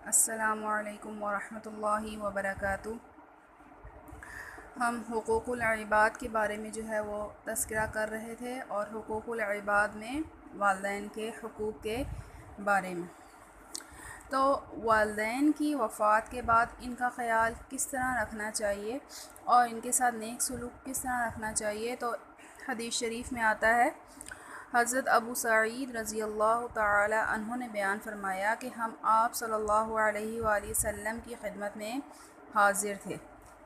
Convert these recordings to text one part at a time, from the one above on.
السلام علیکم ورحمۃ اللہ وبرکاتہ۔ ہم حقوق العباد کے بارے میں جو ہے وہ تذکرہ کر رہے تھے، اور حقوق العباد میں والدین کے حقوق کے بارے میں۔ تو والدین کی وفات کے بعد ان کا خیال کس طرح رکھنا چاہیے اور ان کے ساتھ نیک سلوک کس طرح رکھنا چاہیے، تو حدیث شریف میں آتا ہے، حضرت ابو سعید رضی اللہ تعالی عنہ نے بیان فرمایا کہ ہم آپ صلی اللہ علیہ وآلہ وسلم کی خدمت میں حاضر تھے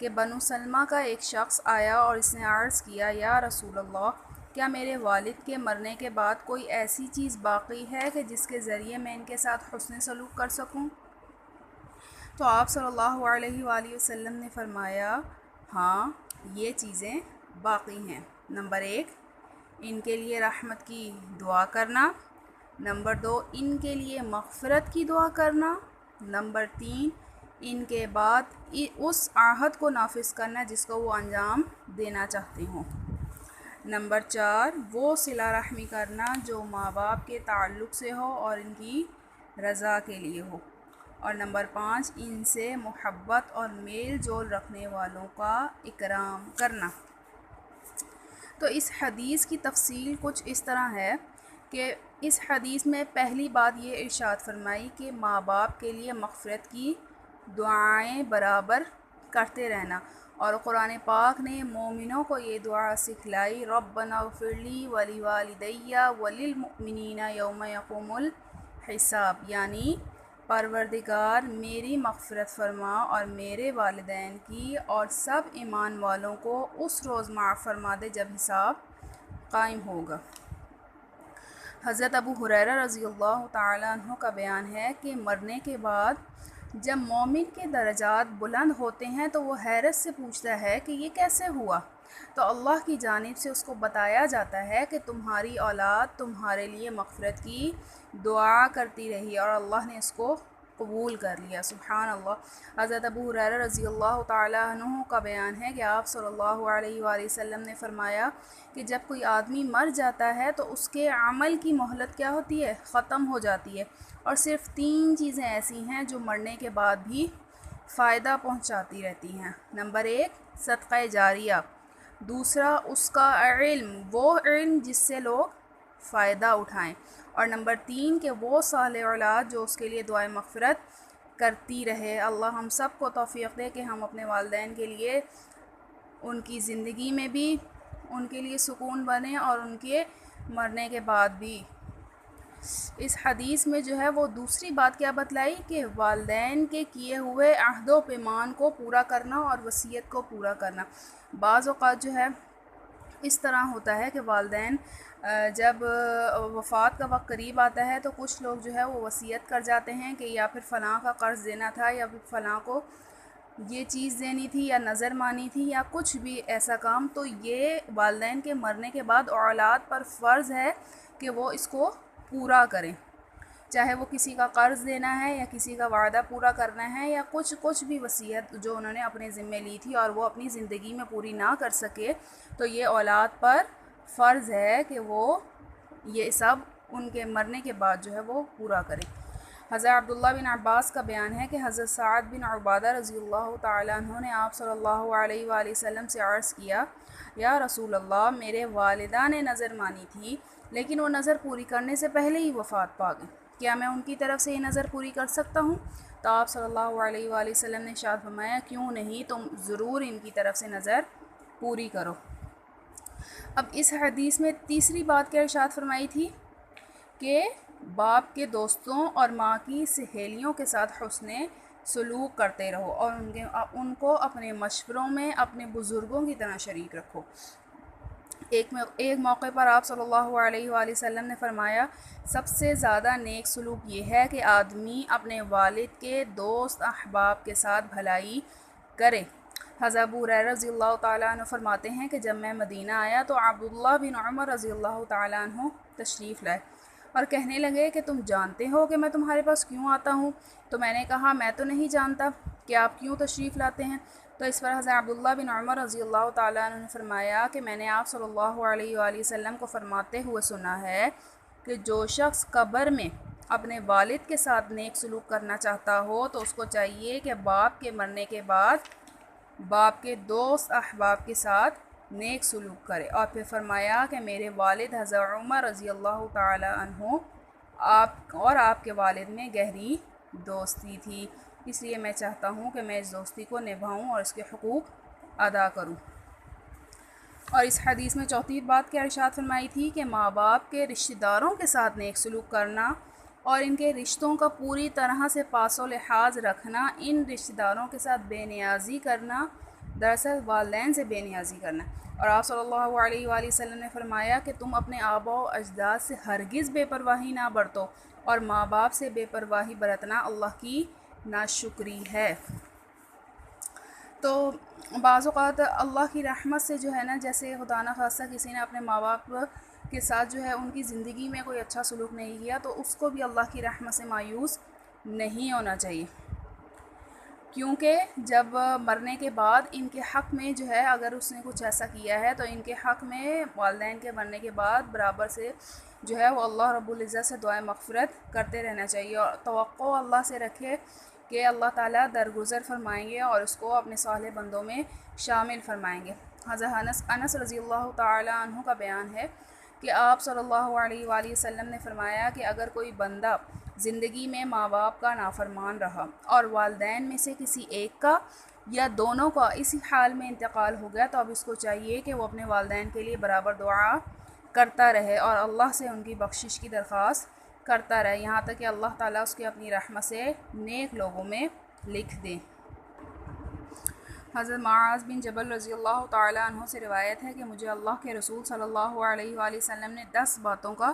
کہ بنو سلمہ کا ایک شخص آیا اور اس نے عرض کیا، یا رسول اللہ، کیا میرے والد کے مرنے کے بعد کوئی ایسی چیز باقی ہے کہ جس کے ذریعے میں ان کے ساتھ حسن سلوک کر سکوں؟ تو آپ صلی اللہ علیہ وآلہ وسلم نے فرمایا، ہاں، یہ چیزیں باقی ہیں۔ نمبر 1، ان کے لیے رحمت کی دعا کرنا۔ نمبر 2، ان کے لیے مغفرت کی دعا کرنا۔ نمبر 3، ان کے بعد اس عہد کو نافذ کرنا جس کو وہ انجام دینا چاہتے ہوں۔ نمبر 4، وہ صلہ رحمی کرنا جو ماں باپ کے تعلق سے ہو اور ان کی رضا کے لیے ہو۔ اور نمبر 5، ان سے محبت اور میل جول رکھنے والوں کا اکرام کرنا۔ تو اس حدیث کی تفصیل کچھ اس طرح ہے کہ اس حدیث میں پہلی بات یہ ارشاد فرمائی کہ ماں باپ کے لیے مغفرت کی دعائیں برابر کرتے رہنا، اور قرآن پاک نے مومنوں کو یہ دعا سکھلائی، ربنا اغفر لی ولوالدی وللمؤمنین یوم یقوم الحساب، یعنی پروردگار میری مغفرت فرما اور میرے والدین کی اور سب ایمان والوں کو اس روز معاف فرما دے جب حساب قائم ہوگا۔ حضرت ابو ہریرہ رضی اللہ تعالی عنہ کا بیان ہے کہ مرنے کے بعد جب مومن کے درجات بلند ہوتے ہیں تو وہ حیرت سے پوچھتا ہے کہ یہ کیسے ہوا؟ تو اللہ کی جانب سے اس کو بتایا جاتا ہے کہ تمہاری اولاد تمہارے لیے مغفرت کی دعا کرتی رہی اور اللہ نے اس کو قبول کر لیا۔ سبحان اللہ۔ حضرت ابو ہریرہ رضی اللہ تعالی عنہ کا بیان ہے کہ آپ صلی اللہ علیہ وآلہ وسلم نے فرمایا کہ جب کوئی آدمی مر جاتا ہے تو اس کے عمل کی مہلت کیا ہوتی ہے؟ ختم ہو جاتی ہے، اور صرف 3 چیزیں ایسی ہیں جو مرنے کے بعد بھی فائدہ پہنچاتی رہتی ہیں۔ نمبر 1، صدقہ جاریہ۔ دوسرا، اس کا علم، وہ علم جس سے لوگ فائدہ اٹھائیں۔ اور نمبر 3، کہ وہ صالح اولاد جو اس کے لیے دعائیں مغفرت کرتی رہے۔ اللہ ہم سب کو توفیق دے کہ ہم اپنے والدین کے لیے ان کی زندگی میں بھی ان کے لیے سکون بنیں اور ان کے مرنے کے بعد بھی۔ اس حدیث میں جو ہے وہ دوسری بات کیا بتلائی کہ والدین کے کیے ہوئے عہد و پیمان کو پورا کرنا اور وصیت کو پورا کرنا۔ بعض اوقات جو ہے اس طرح ہوتا ہے کہ والدین جب وفات کا وقت قریب آتا ہے تو کچھ لوگ جو ہے وہ وصیت کر جاتے ہیں کہ یا پھر فلاں کا قرض دینا تھا، یا پھر فلاں کو یہ چیز دینی تھی، یا نظر مانی تھی، یا کچھ بھی ایسا کام، تو یہ والدین کے مرنے کے بعد اولاد پر فرض ہے کہ وہ اس کو پورا کریں، چاہے وہ کسی کا قرض دینا ہے یا کسی کا وعدہ پورا کرنا ہے، یا کچھ بھی وصیت جو انہوں نے اپنے ذمے لی تھی اور وہ اپنی زندگی میں پوری نہ کر سکے، تو یہ اولاد پر فرض ہے کہ وہ یہ سب ان کے مرنے کے بعد جو ہے وہ پورا کریں۔ حضرت عبداللہ بن عباس کا بیان ہے کہ حضرت سعد بن عبادہ رضی اللہ تعالیٰ عنہ نے آپ صلی اللہ علیہ وآلہ وسلم سے عرض کیا، یا رسول اللہ، میرے والدہ نے نظر مانی تھی لیکن وہ نظر پوری کرنے سے پہلے ہی وفات پا گئی، کیا میں ان کی طرف سے یہ نظر پوری کر سکتا ہوں؟ تو آپ صلی اللہ علیہ وآلہ وسلم نے ارشاد فرمایا، کیوں نہیں، تم ضرور ان کی طرف سے نظر پوری کرو۔ اب اس حدیث میں تیسری بات کیا ارشاد فرمائی تھی کہ باپ کے دوستوں اور ماں کی سہیلیوں کے ساتھ حسن سلوک کرتے رہو اور ان کو اپنے مشوروں میں اپنے بزرگوں کی طرح شریک رکھو۔ ایک موقع پر آپ صلی اللہ علیہ وآلہ وسلم نے فرمایا، سب سے زیادہ نیک سلوک یہ ہے کہ آدمی اپنے والد کے دوست احباب کے ساتھ بھلائی کرے۔ حضرت ابو ہریرہ رضی اللہ تعالیٰ عنہ فرماتے ہیں کہ جب میں مدینہ آیا تو عبداللہ بن عمر رضی اللہ تعالیٰ عنہ تشریف لائے اور کہنے لگے کہ تم جانتے ہو کہ میں تمہارے پاس کیوں آتا ہوں؟ تو میں نے کہا، میں تو نہیں جانتا کہ آپ کیوں تشریف لاتے ہیں۔ تو اس پر حضرت عبداللہ بن عمر رضی اللہ تعالیٰ عنہ نے فرمایا کہ میں نے آپ صلی اللہ علیہ وآلہ وسلم کو فرماتے ہوئے سنا ہے کہ جو شخص قبر میں اپنے والد کے ساتھ نیک سلوک کرنا چاہتا ہو تو اس کو چاہیے کہ باپ کے مرنے کے بعد باپ کے دوست احباب کے ساتھ نیک سلوک کرے۔ اور پھر فرمایا کہ میرے والد حضرت عمر رضی اللہ تعالی عنہ آپ کے والد میں گہری دوستی تھی، اس لیے میں چاہتا ہوں کہ میں اس دوستی کو نبھاؤں اور اس کے حقوق ادا کروں۔ اور اس حدیث میں چوتھی بات کیا ارشاد فرمائی تھی کہ ماں باپ کے رشتہ داروں کے ساتھ نیک سلوک کرنا اور ان کے رشتوں کا پوری طرح سے پاس و لحاظ رکھنا، ان رشتہ داروں کے ساتھ بے نیازی کرنا دراصل والدین سے بے نیازی کرنا۔ اور آپ صلی اللہ علیہ وآلہ وسلم نے فرمایا کہ تم اپنے آباء و اجداد سے ہرگز بے پرواہی نہ برتو، اور ماں باپ سے بے پرواہی برتنا اللہ کی ناشکری ہے۔ تو بعض اوقات اللہ کی رحمت سے جو ہے نا، جیسے خدا نہ خواستہ کسی نے اپنے ماں باپ کے ساتھ جو ہے ان کی زندگی میں کوئی اچھا سلوک نہیں کیا، تو اس کو بھی اللہ کی رحمت سے مایوس نہیں ہونا چاہیے، کیونکہ جب مرنے کے بعد ان کے حق میں جو ہے اگر اس نے کچھ ایسا کیا ہے تو ان کے حق میں والدین کے مرنے کے بعد برابر سے جو ہے وہ اللہ رب العزت سے دعائیں مغفرت کرتے رہنا چاہیے، اور توقع اللہ سے رکھے کہ اللہ تعالیٰ درگزر فرمائیں گے اور اس کو اپنے صالح بندوں میں شامل فرمائیں گے۔ حضرت انس رضی اللہ تعالیٰ عنہ کا بیان ہے کہ آپ صلی اللہ علیہ وآلہ وسلم نے فرمایا کہ اگر کوئی بندہ زندگی میں ماں باپ کا نافرمان رہا اور والدین میں سے کسی ایک کا یا دونوں کا اسی حال میں انتقال ہو گیا، تو اب اس کو چاہیے کہ وہ اپنے والدین کے لیے برابر دعا کرتا رہے اور اللہ سے ان کی بخشش کی درخواست کرتا رہے، یہاں تک کہ اللہ تعالیٰ اس کے اپنی رحمت سے نیک لوگوں میں لکھ دیں۔ حضرت معاذ بن جبل رضی اللہ تعالیٰ عنہ سے روایت ہے کہ مجھے اللہ کے رسول صلی اللہ علیہ وآلہ وسلم نے 10 باتوں کا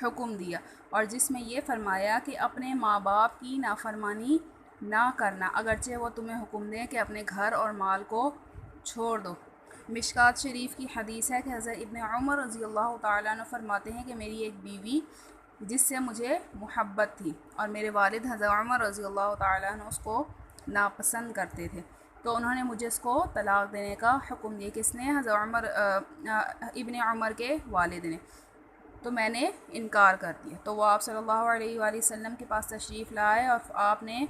حکم دیا، اور جس میں یہ فرمایا کہ اپنے ماں باپ کی نافرمانی نہ کرنا اگرچہ وہ تمہیں حکم دیں کہ اپنے گھر اور مال کو چھوڑ دو۔ مشکوٰۃ شریف کی حدیث ہے کہ حضرت ابن عمر رضی اللہ تعالیٰ عنہ فرماتے ہیں کہ میری ایک بیوی جس سے مجھے محبت تھی اور میرے والد حضرت عمر رضی اللہ تعالیٰ عنہ اس کو ناپسند کرتے تھے، تو انہوں نے مجھے اس کو طلاق دینے کا حکم دیا۔ کس نے؟ حضرت عمر ابن عمر کے والد نے۔ تو میں نے انکار کر دیا، تو وہ آپ صلی اللہ علیہ وآلہ وسلم کے پاس تشریف لائے اور آپ نے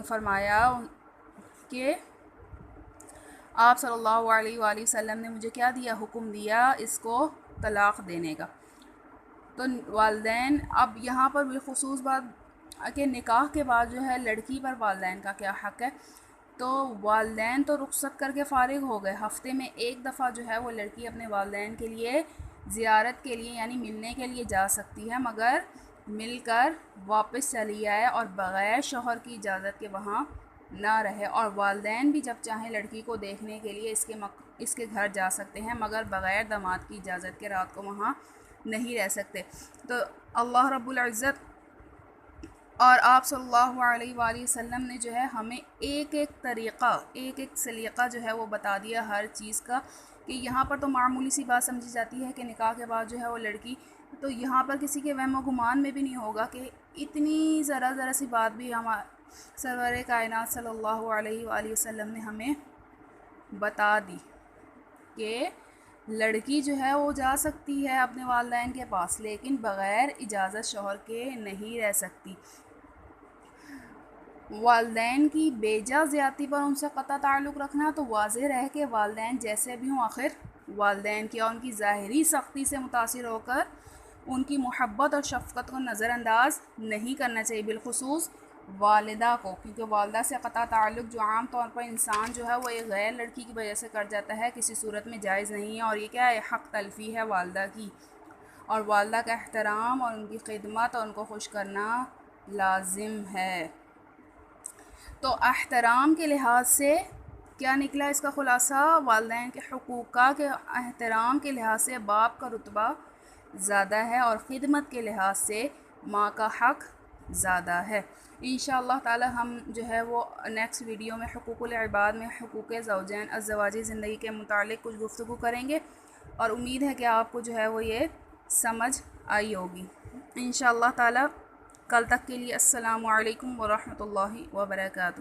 فرمایا کہ آپ صلی اللہ علیہ وآلہ وسلم نے مجھے کیا دیا؟ حکم دیا اس کو طلاق دینے کا۔ تو والدین، اب یہاں پر بالخصوص بات کہ نکاح کے بعد جو ہے لڑکی پر والدین کا کیا حق ہے، تو والدین تو رخصت کر کے فارغ ہو گئے، ہفتے میں ایک دفعہ جو ہے وہ لڑکی اپنے والدین کے لیے زیارت کے لیے یعنی ملنے کے لیے جا سکتی ہے، مگر مل کر واپس چلی آئے اور بغیر شوہر کی اجازت کے وہاں نہ رہے، اور والدین بھی جب چاہیں لڑکی کو دیکھنے کے لیے اس کے گھر جا سکتے ہیں، مگر بغیر داماد کی اجازت کے رات کو وہاں نہیں رہ سکتے۔ تو اللہ رب العزت اور آپ صلی اللہ علیہ وآلہ وسلم نے جو ہے ہمیں ایک ایک طریقہ، ایک ایک سلیقہ جو ہے وہ بتا دیا ہر چیز کا، کہ یہاں پر تو معمولی سی بات سمجھی جاتی ہے کہ نکاح کے بعد جو ہے وہ لڑکی، تو یہاں پر کسی کے وہم و گمان میں بھی نہیں ہوگا کہ اتنی ذرا سی بات بھی سرور کائنات صلی اللہ علیہ وآلہ وسلم نے ہمیں بتا دی کہ لڑکی جو ہے وہ جا سکتی ہے اپنے والدین کے پاس، لیکن بغیر اجازت شوہر کے نہیں رہ سکتی۔ والدین کی بیجا زیادتی پر ان سے قطع تعلق رکھنا تو واضح رہے کہ والدین جیسے بھی ہوں آخر والدین کی، اور ان کی ظاہری سختی سے متاثر ہو کر ان کی محبت اور شفقت کو نظر انداز نہیں کرنا چاہیے، بالخصوص والدہ کو، کیونکہ والدہ سے قطع تعلق جو عام طور پر انسان جو ہے وہ ایک غیر لڑکی کی وجہ سے کر جاتا ہے، کسی صورت میں جائز نہیں ہے، اور یہ کیا ہے؟ حق تلفی ہے والدہ کی، اور والدہ کا احترام اور ان کی خدمت اور ان کو خوش کرنا لازم ہے۔ تو احترام کے لحاظ سے کیا نکلا اس کا خلاصہ؟ والدین کے حقوق کا، کہ احترام کے لحاظ سے باپ کا رتبہ زیادہ ہے اور خدمت کے لحاظ سے ماں کا حق زیادہ ہے۔ انشاءاللہ تعالی ہم جو ہے وہ نیکسٹ ویڈیو میں حقوق العباد میں حقوق زوجین ازدواجی زندگی کے متعلق کچھ گفتگو کریں گے، اور امید ہے کہ آپ کو جو ہے وہ یہ سمجھ آئی ہوگی انشاءاللہ تعالی۔ کل تک کے لیے السلام علیکم ورحمۃ اللہ وبرکاتہ۔